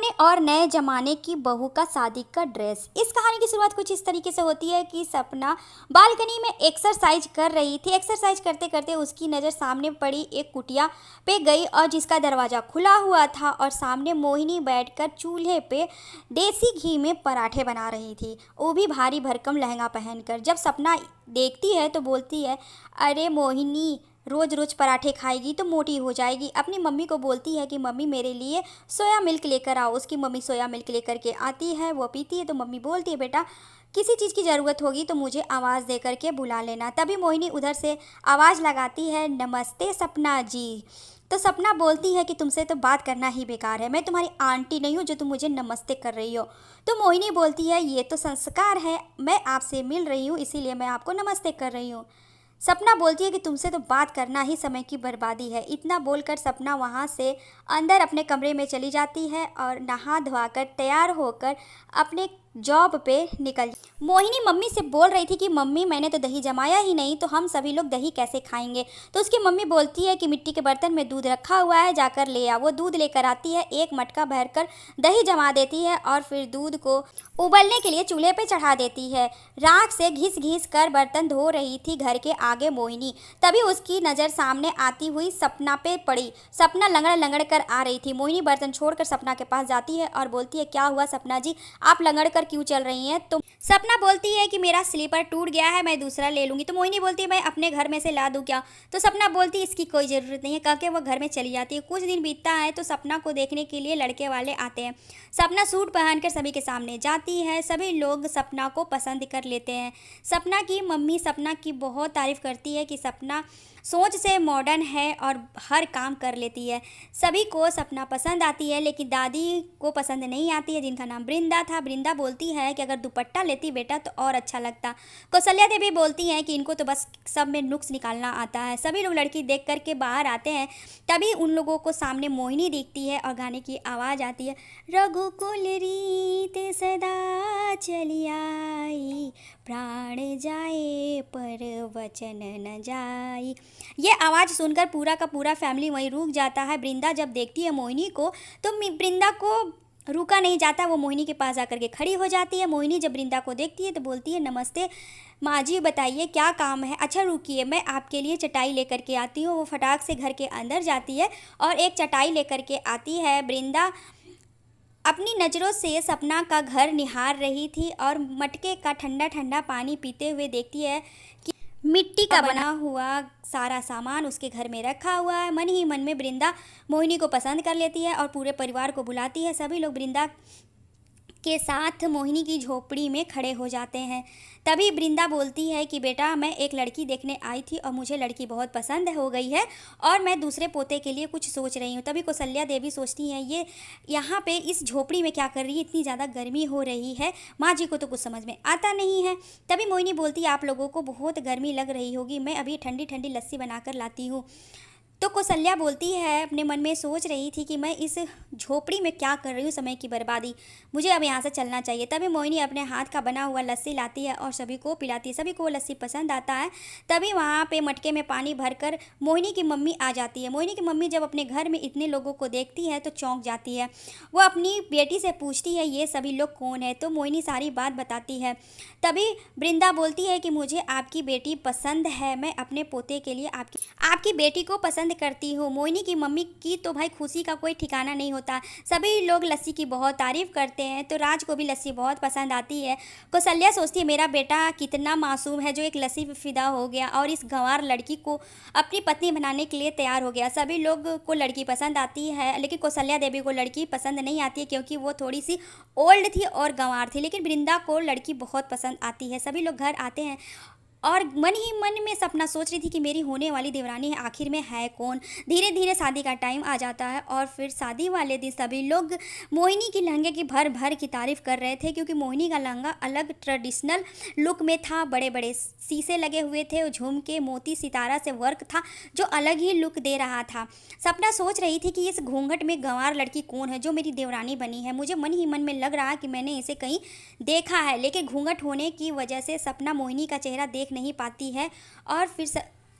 पुराने और नए ज़माने की बहू का शादी का ड्रेस। इस कहानी की शुरुआत कुछ इस तरीके से होती है कि सपना बालकनी में एक्सरसाइज कर रही थी। एक्सरसाइज करते करते उसकी नज़र सामने पड़ी एक कुटिया पे गई और जिसका दरवाज़ा खुला हुआ था और सामने मोहिनी बैठकर चूल्हे पे देसी घी में पराठे बना रही थी, वो भी भारी भरकम लहंगा पहनकर। जब सपना देखती है तो बोलती है, अरे मोहिनी, रोज़ रोज़ पराठे खाएगी तो मोटी हो जाएगी। अपनी मम्मी को बोलती है कि मम्मी मेरे लिए सोया मिल्क लेकर आओ। उसकी मम्मी सोया मिल्क लेकर के आती है, वो पीती है तो मम्मी बोलती है, बेटा किसी चीज़ की ज़रूरत होगी तो मुझे आवाज़ दे करके बुला लेना। तभी मोहिनी उधर से आवाज़ लगाती है, नमस्ते सपना जी। तो सपना बोलती है कि तुमसे तो बात करना ही बेकार है, मैं तुम्हारी आंटी नहीं हूँ जो तुम मुझे नमस्ते कर रही हो। तो मोहिनी बोलती है, ये तो संस्कार है, मैं आपसे मिल रही हूँ इसीलिए मैं आपको नमस्ते कर रही हूँ। सपना बोलती है कि तुमसे तो बात करना ही समय की बर्बादी है। इतना बोलकर सपना वहाँ से अंदर अपने कमरे में चली जाती है और नहा धोकर तैयार होकर अपने जॉब पे निकल। मोहिनी मम्मी से बोल रही थी कि मम्मी मैंने तो दही जमाया ही नहीं, तो हम सभी लोग दही कैसे खाएंगे। तो उसकी मम्मी बोलती है कि मिट्टी के बर्तन में दूध रखा हुआ है, जाकर ले आ। वो दूध लेकर आती है, एक मटका भरकर दही जमा देती है और फिर दूध को उबलने के लिए चूल्हे पे चढ़ा देती है। राख से घिस घिस कर बर्तन धो रही थी घर के आगे मोहिनी। तभी उसकी नज़र सामने आती हुई सपना पे पड़ी। सपना लंगड़ लंगड़ कर आ रही थी। मोहिनी बर्तन छोड़कर सपना के पास जाती है और बोलती है, क्या हुआ सपना जी, आप लंगड़ कर क्यों चल रही हैं। तो सपना बोलती है कि मेरा स्लीपर टूट गया है, मैं दूसरा ले लूँगी। तो मोहिनी बोलती है, मैं अपने घर में से ला दूँ क्या। तो सपना बोलती है, इसकी कोई ज़रूरत नहीं है, कह के वो घर में चली जाती है। कुछ दिन बीतता है तो सपना को देखने के लिए लड़के वाले आते हैं। सपना सूट पहनकर सभी के सामने जाती है, सभी लोग सपना को पसंद कर लेते हैं। सपना की मम्मी सपना की बहुत तारीफ़ करती है कि सपना सोच से मॉडर्न है और हर काम कर लेती है। सभी को सपना पसंद आती है, लेकिन दादी को पसंद नहीं आती है, जिनका नाम वृंदा था। वृंदा बोलती है कि अगर दुपट्टा लेती बेटा तो और अच्छा लगता। कौशल्या देवी बोलती हैं कि इनको तो बस सब में नुक्स निकालना आता है। सभी लोग लड़की देख कर के बाहर आते हैं। तभी उन लोगों को सामने मोहिनी दिखती है और गाने की आवाज़ आती है, रघुकुल रीत सदा चली आई, प्राण जाए पर वचन न जाई। ये आवाज़ सुनकर पूरा का पूरा फैमिली वहीं रुक जाता है। वृंदा जब देखती है मोहिनी को तो वृंदा को रुका नहीं जाता, वो मोहिनी के पास आकर के खड़ी हो जाती है। मोहिनी जब वृंदा को देखती है तो बोलती है, नमस्ते माँ जी, बताइए क्या काम है। अच्छा रुकिए, मैं आपके लिए चटाई लेकर के आती हूँ। वो फटाक से घर के अंदर जाती है और एक चटाई लेकर के आती है। वृंदा अपनी नज़रों से सपना का घर निहार रही थी और मटके का ठंडा ठंडा पानी पीते हुए देखती है कि मिट्टी का बना हुआ सारा सामान उसके घर में रखा हुआ है। मन ही मन में वृंदा मोहिनी को पसंद कर लेती है और पूरे परिवार को बुलाती है। सभी लोग वृंदा के साथ मोहिनी की झोपड़ी में खड़े हो जाते हैं। तभी वृंदा बोलती है कि बेटा मैं एक लड़की देखने आई थी और मुझे लड़की बहुत पसंद हो गई है और मैं दूसरे पोते के लिए कुछ सोच रही हूँ। तभी कौशल्या देवी सोचती हैं, ये यहाँ पे इस झोपड़ी में क्या कर रही है, इतनी ज़्यादा गर्मी हो रही है, माँ जी को तो कुछ समझ में आता नहीं है। तभी मोहिनी बोलती है, आप लोगों को बहुत गर्मी लग रही होगी, मैं अभी ठंडी ठंडी लस्सी बना कर लाती हूँ। तो कौशल्या बोलती है, अपने मन में सोच रही थी कि मैं इस झोपड़ी में क्या कर रही हूँ, समय की बर्बादी, मुझे अब यहाँ से चलना चाहिए। तभी मोहिनी अपने हाथ का बना हुआ लस्सी लाती है और सभी को पिलाती है। सभी को वो लस्सी पसंद आता है। तभी वहाँ पे मटके में पानी भरकर मोहिनी की मम्मी आ जाती है। मोहिनी की मम्मी जब अपने घर में इतने लोगों को देखती है तो चौंक जाती है। वो अपनी बेटी से पूछती है, ये सभी लोग कौन है। तो मोहिनी सारी बात बताती है। तभी वृंदा बोलती है कि मुझे आपकी बेटी पसंद है, मैं अपने पोते के लिए आपकी बेटी को पसंद करती हूँ। मोहिनी की मम्मी की तो भाई खुशी का कोई ठिकाना नहीं होता। सभी लोग लस्सी की बहुत तारीफ़ करते हैं। तो राज को भी लस्सी बहुत पसंद आती है। कौशल्या सोचती है, मेरा बेटा कितना मासूम है जो एक लस्सी पे फिदा हो गया और इस गंवार लड़की को अपनी पत्नी बनाने के लिए तैयार हो गया। सभी लोग को लड़की पसंद आती है, लेकिन कौशल्या देवी को लड़की पसंद नहीं आती है क्योंकि वो थोड़ी सी ओल्ड थी और गंवार थी। लेकिन वृंदा को लड़की बहुत पसंद आती है। सभी लोग घर आते हैं और मन ही मन में सपना सोच रही थी कि मेरी होने वाली देवरानी है, आखिर में है कौन। धीरे धीरे शादी का टाइम आ जाता है और फिर शादी वाले दिन सभी लोग मोहिनी की लहंगे की भर भर की तारीफ़ कर रहे थे, क्योंकि मोहिनी का लहंगा अलग ट्रेडिशनल लुक में था। बड़े बड़े शीशे लगे हुए थे और झुमके मोती सितारा से वर्क था जो अलग ही लुक दे रहा था। सपना सोच रही थी कि इस घूंघट में गंवार लड़की कौन है जो मेरी देवरानी बनी है। मुझे मन ही मन में लग रहा कि मैंने इसे कहीं देखा है, लेकिन घूंघट होने की वजह से सपना मोहिनी का चेहरा देख नहीं पाती है और फिर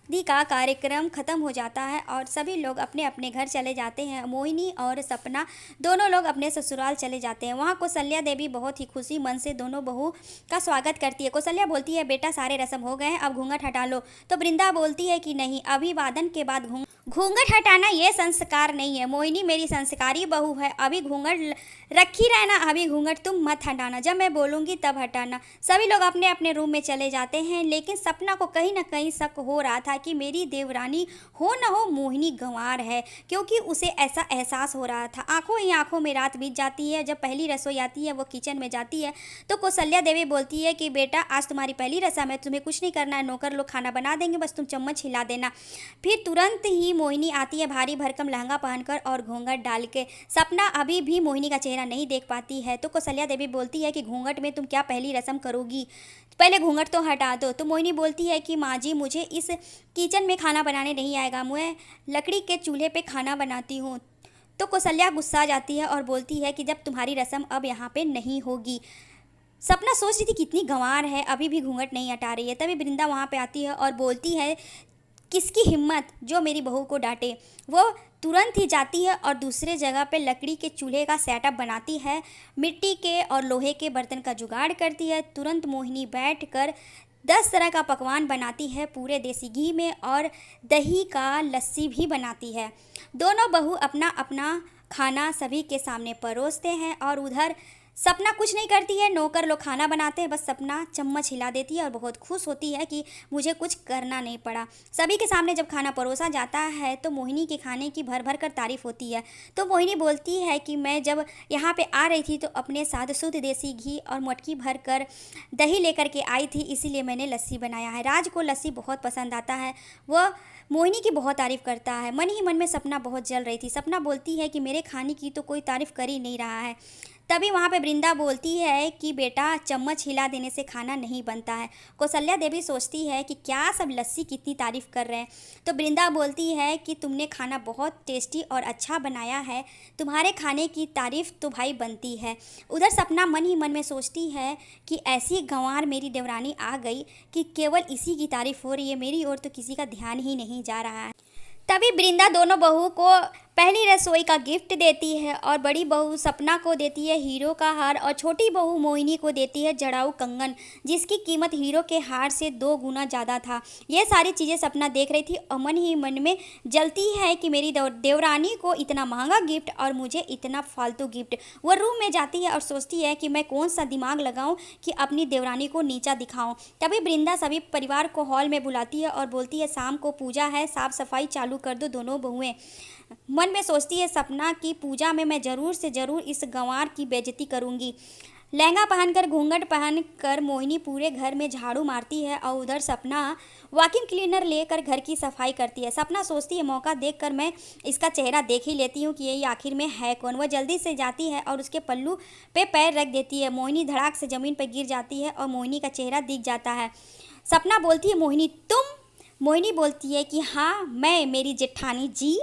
दी का कार्यक्रम खत्म हो जाता है और सभी लोग अपने अपने घर चले जाते हैं। मोहिनी और सपना दोनों लोग अपने ससुराल चले जाते हैं। वहाँ कौशल्या देवी बहुत ही खुशी मन से दोनों बहू का स्वागत करती है। कौशल्या बोलती है, बेटा सारे रस्म हो गए हैं, अब घूंघट हटा लो। तो वृंदा बोलती है कि नहीं, अभिवादन के बाद घूंघट हटाना ये संस्कार नहीं है। मोहिनी मेरी संस्कारी बहू है, अभी घूंघट रखी रहना, अभी घूंघट तुम मत हटाना, जब मैं बोलूँगी तब हटाना। सभी लोग अपने अपने रूम में चले जाते हैं, लेकिन सपना को कहीं ना कहीं शक हो रहा था कि मेरी देवरानी हो न हो मोहिनी गंवार है, क्योंकि उसे ऐसा एहसास हो रहा था। आंखों ही आंखों में रात बीत जाती है। जब पहली रसोई आती है, वो किचन में जाती है तो कौशल्या देवी बोलती है कि बेटा आज तुम्हारी पहली रसम है, तुम्हें कुछ नहीं करना है, नौकर लोग खाना बना देंगे, बस तुम चम्मच हिला देना। फिर तुरंत ही मोहिनी आती है भारी भरकम लहंगा पहनकर और घूंघट डाल के। सपना अभी भी मोहिनी का चेहरा नहीं देख पाती है तो कौशल्या देवी बोलती है कि घूंघट में तुम क्या पहली रस्म करोगी, पहले घूंघट तो हटा दो। तो मोहिनी बोलती है कि माँ जी मुझे इस किचन में खाना बनाने नहीं आएगा, मैं लकड़ी के चूल्हे पे खाना बनाती हूँ। तो कौशल्या गुस्सा आ जाती है और बोलती है कि जब तुम्हारी रस्म अब यहाँ पे नहीं होगी। सपना सोच रही थी कितनी गंवार है, अभी भी घूंघट नहीं हटा रही है। तभी वृंदा वहाँ पे आती है और बोलती है, किसकी हिम्मत जो मेरी बहू को डांटे। वो तुरंत ही जाती है और दूसरे जगह पे लकड़ी के चूल्हे का सेटअप बनाती है, मिट्टी के और लोहे के बर्तन का जुगाड़ करती है। तुरंत मोहिनी बैठकर 10 तरह का पकवान बनाती है पूरे देसी घी में, और दही का लस्सी भी बनाती है। दोनों बहू अपना अपना खाना सभी के सामने परोसते हैं और उधर सपना कुछ नहीं करती है, नौकर लोग खाना बनाते हैं, बस सपना चम्मच हिला देती है और बहुत खुश होती है कि मुझे कुछ करना नहीं पड़ा। सभी के सामने जब खाना परोसा जाता है तो मोहिनी के खाने की भर भर कर तारीफ होती है। तो मोहिनी बोलती है कि मैं जब यहाँ पे आ रही थी तो अपने साथ शुद्ध देसी घी और मटकी भर कर दही लेकर के आई थी, इसीलिए मैंने लस्सी बनाया है। राज को लस्सी बहुत पसंद आता है, वह मोहिनी की बहुत तारीफ़ करता है। मन ही मन में सपना बहुत जल रही थी। सपना बोलती है कि मेरे खाने की तो कोई तारीफ़ कर ही नहीं रहा है। तभी वहाँ पे वृंदा बोलती है कि बेटा चम्मच हिला देने से खाना नहीं बनता है। कौशल्या देवी सोचती है कि क्या सब लस्सी कितनी तारीफ़ कर रहे हैं। तो वृंदा बोलती है कि तुमने खाना बहुत टेस्टी और अच्छा बनाया है, तुम्हारे खाने की तारीफ़ तो भाई बनती है। उधर सपना मन ही मन में सोचती है कि ऐसी गंवार मेरी देवरानी आ गई कि केवल इसी की तारीफ़ हो रही है, मेरी ओर तो किसी का ध्यान ही नहीं जा रहा है। तभी वृंदा दोनों बहू को पहली रसोई का गिफ्ट देती है और बड़ी बहू सपना को देती है हीरो का हार और छोटी बहू मोहिनी को देती है जड़ाऊ कंगन, जिसकी कीमत हीरो के हार से 2 गुना ज़्यादा था। ये सारी चीज़ें सपना देख रही थी और मन ही मन में जलती है कि मेरी देवरानी को इतना महंगा गिफ्ट और मुझे इतना फालतू गिफ्ट। वह रूम में जाती है और सोचती है कि मैं कौन सा दिमाग लगाऊं कि अपनी देवरानी को नीचा दिखाऊं। तभी वृंदा सभी परिवार को हॉल में बुलाती है और बोलती है, शाम को पूजा है, साफ सफाई चालू कर दो दोनों बहुएं। मन में सोचती है सपना की पूजा में मैं ज़रूर से ज़रूर इस गंवार की बेइज्जती करूंगी। लहंगा पहनकर घूंघट पहनकर मोहिनी पूरे घर में झाड़ू मारती है और उधर सपना वैक्यूम क्लीनर लेकर घर की सफाई करती है। सपना सोचती है मौका देखकर मैं इसका चेहरा देख ही लेती हूँ कि ये आखिर में है कौन। वह जल्दी से जाती है और उसके पल्लू पे पैर रख देती है। मोहिनी धड़ाक से ज़मीन पर गिर जाती है और मोहिनी का चेहरा दिख जाता है। सपना बोलती है, मोहिनी तुम? मोहिनी बोलती है कि हाँ मैं, मेरी जेठानी जी।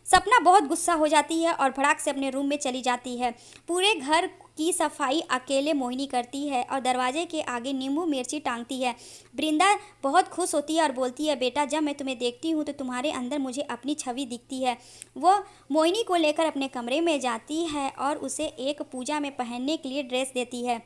सपना बहुत गुस्सा हो जाती है और भड़ाक से अपने रूम में चली जाती है। पूरे घर की सफाई अकेले मोहिनी करती है और दरवाजे के आगे नींबू मिर्ची टांगती है। वृंदा बहुत खुश होती है और बोलती है, बेटा जब मैं तुम्हें देखती हूँ तो तुम्हारे अंदर मुझे अपनी छवि दिखती है। वो मोहिनी को लेकर अपने कमरे में जाती है और उसे एक पूजा में पहनने के लिए ड्रेस देती है।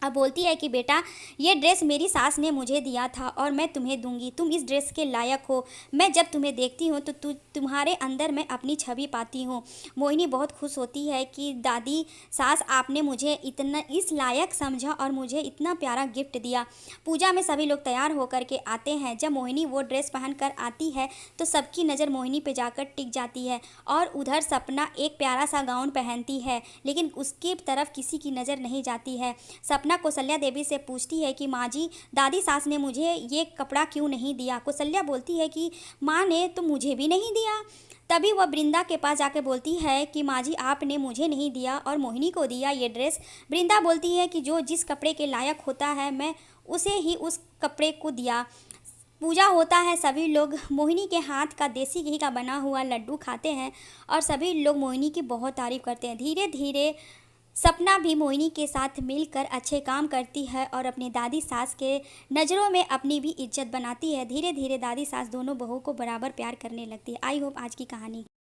अब बोलती है कि बेटा ये ड्रेस मेरी सास ने मुझे दिया था और मैं तुम्हें दूंगी, तुम इस ड्रेस के लायक हो। मैं जब तुम्हें देखती हूँ तो तुम्हारे अंदर मैं अपनी छवि पाती हूँ। मोहिनी बहुत खुश होती है कि दादी सास आपने मुझे इतना इस लायक समझा और मुझे इतना प्यारा गिफ्ट दिया। पूजा में सभी लोग तैयार होकर के आते हैं। जब मोहिनी वो ड्रेस पहन कर आती है तो सबकी नज़र मोहिनी पे जाकर टिक जाती है और उधर सपना एक प्यारा सा गाउन पहनती है, लेकिन उसकी तरफ किसी की नज़र नहीं जाती है। सपना कौशल्या देवी से पूछती है कि माँ जी दादी सास ने मुझे ये कपड़ा क्यों नहीं दिया। कौशल्या बोलती है कि माँ ने तो मुझे भी नहीं दिया। तभी वह वृंदा के पास जाकर बोलती है कि माँ जी आपने मुझे नहीं दिया और मोहिनी को दिया ये ड्रेस। वृंदा बोलती है कि जो जिस कपड़े के लायक होता है मैं उसे ही उस कपड़े को दिया। पूजा होता है, सभी लोग मोहिनी के हाथ का देसी घी का बना हुआ लड्डू खाते हैं और सभी लोग मोहिनी की बहुत तारीफ़ करते हैं। धीरे धीरे सपना भी मोहिनी के साथ मिलकर अच्छे काम करती है और अपनी दादी सास के नज़रों में अपनी भी इज्जत बनाती है। धीरे धीरे दादी सास दोनों बहू को बराबर प्यार करने लगती है। आई होप आज की कहानी